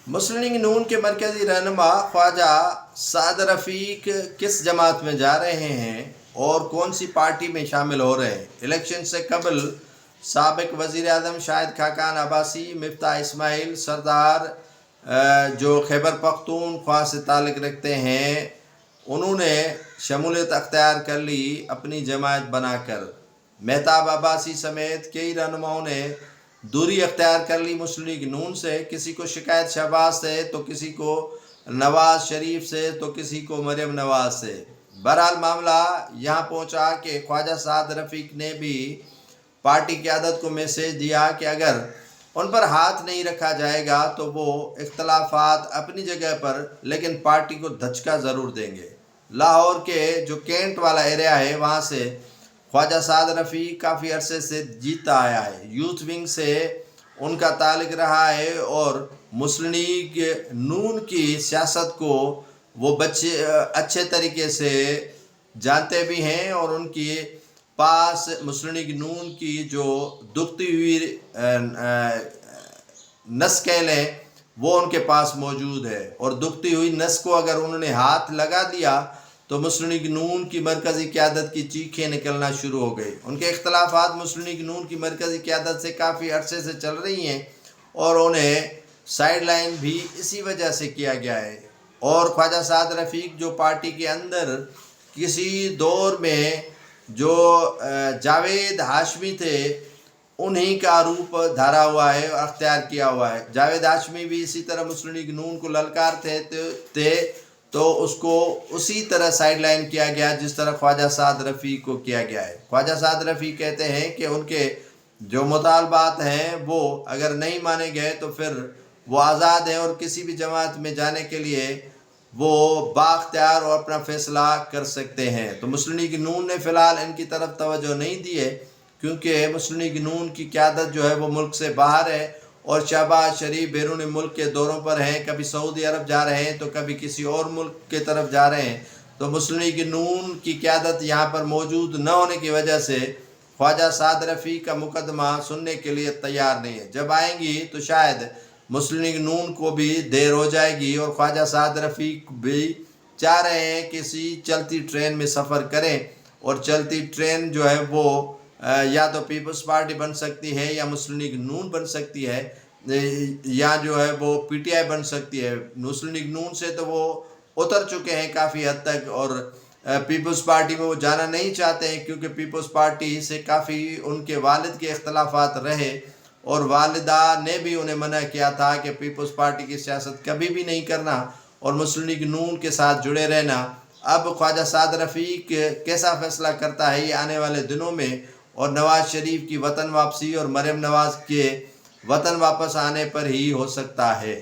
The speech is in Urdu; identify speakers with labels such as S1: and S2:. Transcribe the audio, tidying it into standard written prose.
S1: مسلم لیگ نون کے مرکزی رہنما خواجہ سعد رفیق کس جماعت میں جا رہے ہیں اور کون سی پارٹی میں شامل ہو رہے ہیں؟ الیکشن سے قبل سابق وزیر اعظم شاہد خاقان عباسی، مفتاح اسماعیل سردار جو خیبر پختونخوا سے تعلق رکھتے ہیں، انہوں نے شمولیت اختیار کر لی اپنی جماعت بنا کر۔ مہتاب عباسی سمیت کئی رہنماؤں نے دوری اختیار کر لی مسلم لیگ نون سے، کسی کو شکایت شہباز سے تو کسی کو نواز شریف سے تو کسی کو مریم نواز سے۔ بہرحال معاملہ یہاں پہنچا کہ خواجہ سعد رفیق نے بھی پارٹی قیادت کو میسیج دیا کہ اگر ان پر ہاتھ نہیں رکھا جائے گا تو وہ اختلافات اپنی جگہ پر لیکن پارٹی کو دھچکا ضرور دیں گے۔ لاہور کے جو کینٹ والا ایریا ہے وہاں سے خواجہ سعد رفیق کافی عرصے سے جیتا آیا ہے، یوتھ ونگ سے ان کا تعلق رہا ہے اور مسلم لیگ نون کی سیاست کو وہ بچے اچھے طریقے سے جانتے بھی ہیں اور ان کی پاس مسلم لیگ نون کی جو دکھتی ہوئی نس کہہ لیں وہ ان کے پاس موجود ہے، اور دکھتی ہوئی نس کو اگر انہوں نے ہاتھ لگا دیا تو مسلم لیگ نون کی مرکزی قیادت کی چیخیں نکلنا شروع ہو گئی۔ ان کے اختلافات مسلم لیگ نون کی مرکزی قیادت سے کافی عرصے سے چل رہی ہیں اور انہیں سائیڈ لائن بھی اسی وجہ سے کیا گیا ہے، اور خواجہ سعد رفیق جو پارٹی کے اندر کسی دور میں جو جاوید ہاشمی تھے انہی کا روپ دھارا ہوا ہے اور اختیار کیا ہوا ہے۔ جاوید ہاشمی بھی اسی طرح مسلم لیگ نون کو للکارتے تھے تو اس کو اسی طرح سائیڈ لائن کیا گیا جس طرح خواجہ سعد رفیق کو کیا گیا ہے۔ خواجہ سعد رفیق کہتے ہیں کہ ان کے جو مطالبات ہیں وہ اگر نہیں مانے گئے تو پھر وہ آزاد ہیں اور کسی بھی جماعت میں جانے کے لیے وہ بااختیار اور اپنا فیصلہ کر سکتے ہیں۔ تو مسلم لیگ نون نے فی الحال ان کی طرف توجہ نہیں دی ہے کیونکہ مسلم لیگ نون کی قیادت جو ہے وہ ملک سے باہر ہے اور شہباز شریف بیرون ملک کے دوروں پر ہیں، کبھی سعودی عرب جا رہے ہیں تو کبھی کسی اور ملک کی طرف جا رہے ہیں، تو مسلم لیگ نون کی قیادت یہاں پر موجود نہ ہونے کی وجہ سے خواجہ سعد رفیق کا مقدمہ سننے کے لیے تیار نہیں ہے۔ جب آئیں گی تو شاید مسلم لیگ نون کو بھی دیر ہو جائے گی اور خواجہ سعد رفیق بھی چاہ رہے ہیں کسی چلتی ٹرین میں سفر کریں، اور چلتی ٹرین جو ہے وہ یا تو پیپلز پارٹی بن سکتی ہے یا مسلم لیگ نون بن سکتی ہے یا جو ہے وہ پی ٹی آئی بن سکتی ہے۔ مسلم لیگ نون سے تو وہ اتر چکے ہیں کافی حد تک اور پیپلز پارٹی میں وہ جانا نہیں چاہتے ہیں کیونکہ پیپلز پارٹی سے کافی ان کے والد کے اختلافات رہے اور والدہ نے بھی انہیں منع کیا تھا کہ پیپلز پارٹی کی سیاست کبھی بھی نہیں کرنا اور مسلم لیگ نون کے ساتھ جڑے رہنا۔ اب خواجہ سعد رفیق کیسا فیصلہ کرتا ہے یہ آنے والے دنوں میں، اور نواز شریف کی وطن واپسی اور مریم نواز کے وطن واپس آنے پر ہی ہو سکتا ہے۔